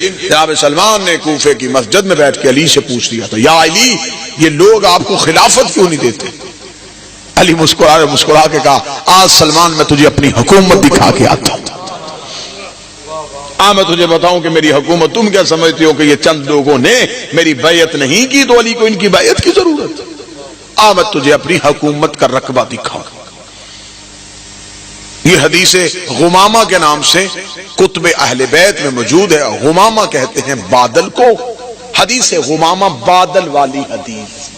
جناب سلمان نے کوفے کی مسجد میں بیٹھ کے علی سے پوچھ لیا تھا، یا علی یہ لوگ آپ کو خلافت کیوں نہیں دیتے؟ علی مسکرا کے کہا، آج سلمان میں تجھے اپنی حکومت دکھا کے آتا ہوں، میں تجھے بتاؤں کہ میری حکومت، تم کیا سمجھتے ہو کہ یہ چند لوگوں نے میری بیعت نہیں کی تو علی کو ان کی بیعت کی ضرورت؟ میں تجھے اپنی حکومت کا رقبہ دکھاؤں۔ یہ حدیث غمامہ کے نام سے کتب اہل بیت میں موجود ہے۔ غمامہ کہتے ہیں بادل کو، حدیث غمامہ بادل والی حدیث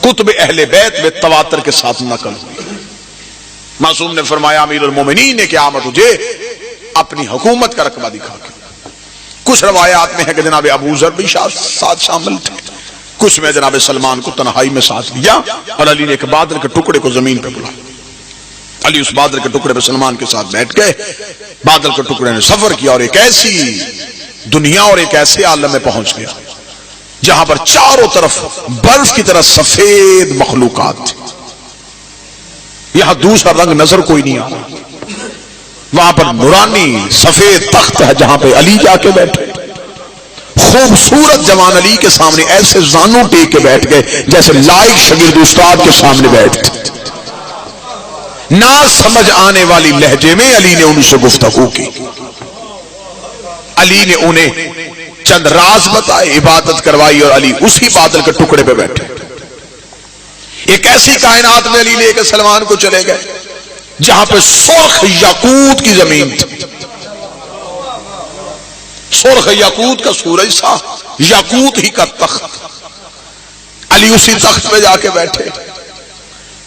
کتب اہل بیت میں تواتر کے ساتھ نقل ہوئی۔ معصوم نے فرمایا امیر المومنین نے کیا، میں تجھے اپنی حکومت کا رقبہ دکھا کے۔ کچھ روایات میں ہے کہ جناب ابو ذر بھی ساتھ شامل تھے، کچھ میں جناب سلمان کو تنہائی میں ساتھ لیا اور علی نے ایک بادل کے ٹکڑے کو زمین پہ بلایا۔ علی اس بادل کے ٹکڑے پہ سلمان کے ساتھ بیٹھ گئے، بادل کے ٹکڑے نے سفر کیا اور ایک ایسی دنیا اور ایک ایسے عالم میں پہنچ گیا جہاں پر چاروں طرف برف کی طرح سفید مخلوقات تھی۔ یہاں دوسرا رنگ نظر کوئی نہیں آ رہا، وہاں پر نورانی سفید تخت ہے جہاں پہ علی جا کے بیٹھے، خوبصورت جوان علی کے سامنے ایسے زانوں ٹیک کے بیٹھ گئے جیسے لائق شاگرد استاد کے سامنے بیٹھتے۔ نہ سمجھ آنے والی لہجے میں علی نے ان سے گفتگو کی، علی نے انہیں چند راز بتائے، عبادت کروائی اور علی اسی بادل کے ٹکڑے پہ بیٹھے۔ ایک ایسی کائنات میں علی لے کے سلمان کو چلے گئے جہاں پہ سرخ یاقوت کی زمین تھی، سرخ یاقوت کا سورج سا، یاقوت ہی کا تخت، علی اسی تخت پہ جا کے بیٹھے۔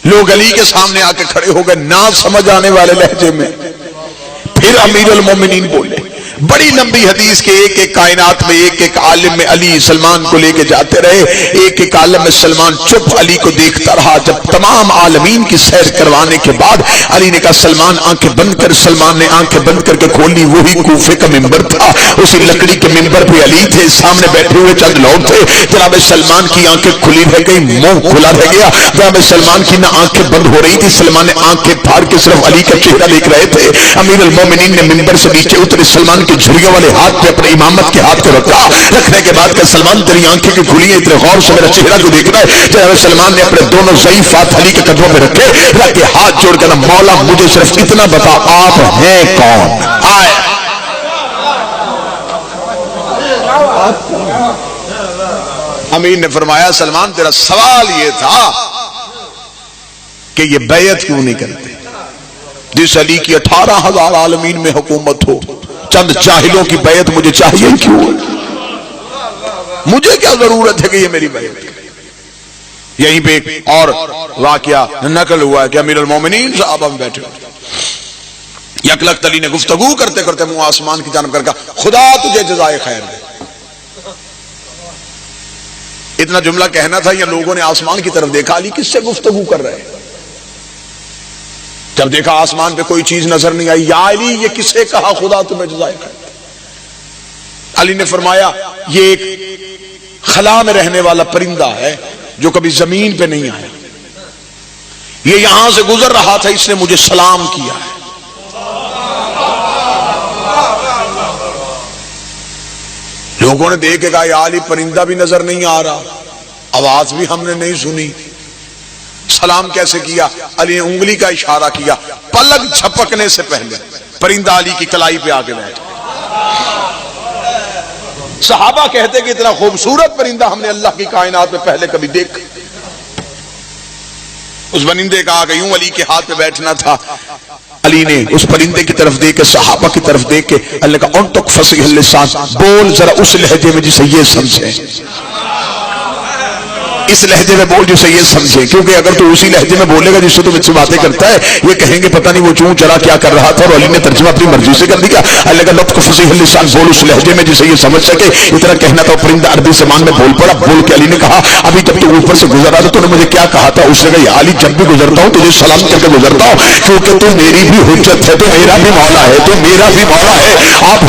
لوگ علی کے سامنے آ کے کھڑے ہو گئے نہ سمجھ آنے والے لہجے میں۔ پھر امیر المومنین بولے، بڑی لمبی حدیث کے ایک ایک کائنات میں ایک ایک عالم میں علی سلمان کو لے کے جاتے رہے، ایک ایک عالم میں سلمان چپ علی کو دیکھتا رہا۔ جب تمام عالمین کی سیر کروانے کے بعد علی نے کہا سلمان آنکھیں بند کر، سلمان نے آنکھیں بند کر کے کھولی، وہی کوفے کا منبر تھا، اسی لکڑی کے منبر پہ علی تھے، سامنے بیٹھے ہوئے چند لوگ تھے۔ جناب سلمان کی آنکھیں کھلی رہ گئی، منہ کھلا رہ گیا، جناب سلمان کی نہ آنکھیں بند ہو رہی تھی، سلمان نے آنکھیں پھاڑ کے صرف علی کا چہرہ دیکھ رہے تھے۔ امیر المومنین نے منبر سے نیچے اترے، سلمان کی جھریوں والے ہاتھ پہ اپنے امامت کے ہاتھ کو رکھا، رکھنے کے بعد کہ سلمان تیری آنکھیں کی کھلی ہیں، اتنے غور سے میرا چہرہ کو دیکھ رہا ہے۔ جناب سلمان نے اپنے دونوں ضعیف ہاتھ علی کے قدموں پہ رکھے، رکھ کے ہاتھ جوڑ کر مولا مجھے صرف اتنا بتا آپ ہیں کون؟ آئے امیر نے فرمایا سلمان تیرا سوال یہ تھا کہ یہ بیعت کیوں نہیں کرتے؟ جس علی کی 18,000 عالمین میں حکومت ہو، چند جاہلوں کی بیعت مجھے چاہیے کیوں؟ مجھے کیا ضرورت ہے کہ یہ میری بیعت کرے؟ یہیں پہ ایک اور واقعہ نقل ہوا ہے کہ امیر المومنین صاحب ہم بیٹھے یک لخت علی نے گفتگو کرتے کرتے منہ آسمان کی جانب کر کہا خدا تجھے جزائے خیر دے۔ اتنا جملہ کہنا تھا یا لوگوں نے آسمان کی طرف دیکھا، علی کس سے گفتگو کر رہے ہیں؟ جب دیکھا آسمان پہ کوئی چیز نظر نہیں آئی، یا علی یہ کسے کہا خدا تمہیں جزائے خیر دے؟ علی نے فرمایا یہ ایک خلا میں رہنے والا پرندہ ہے جو کبھی زمین پہ نہیں آیا، یہ یہاں سے گزر رہا تھا، اس نے مجھے سلام کیا ہے۔ لوگوں نے دیکھ کے کہا یا علی پرندہ بھی نظر نہیں آ رہا، آواز بھی ہم نے نہیں سنی، سلام کیسے کیا؟ علی نے انگلی کا اشارہ کیا، پلک جھپکنے سے پہلے پرندہ علی کی کلائی پہ آ کے بیٹھا۔ صحابہ کہتے کہ اتنا خوبصورت پرندہ ہم نے اللہ کی کائنات میں پہلے کبھی دیکھا۔ اس پرندے کا آگے یوں علی کے ہاتھ پہ بیٹھنا تھا، علی نے اس پرندے کی طرف دیکھ کے صحابہ کی طرف دیکھ کے اللہ کا انطق فصیح اللسان، بول ذرا اس لہجے میں جسے یہ سمجھے، اس لہجے میں بول جسے یہ سمجھے، کیونکہ اگر تو اسی لہجے میں بولے گا جس سے تو مجھ سے باتیں کرتا ہے یہ کہیں گے پتہ نہیں وہ چون چرا کیا کر رہا تھا، اور علی نے ترجمہ اپنی مرضی سے کر دیا۔ اللہ کا لطف فصیح اللسان، بول اس لہجے میں جسے یہ سمجھ سکے، اتنا کہنا تھا۔ پرندہ عربی زبان میں بول پڑا، بول کے علی نے کہا ابھی جب تو اوپر سے گزر رہا تھا تو نے مجھے کیا کہا تھا؟ اس نے کہا یا علی جب بھی گزرتا ہوں تجھے سلام کر کے گزرتا ہوں، کیونکہ تو میری بھی حجت ہے، تو میرا بھی مولا ہے، تو میرا بھی مولا ہے۔ آپ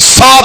7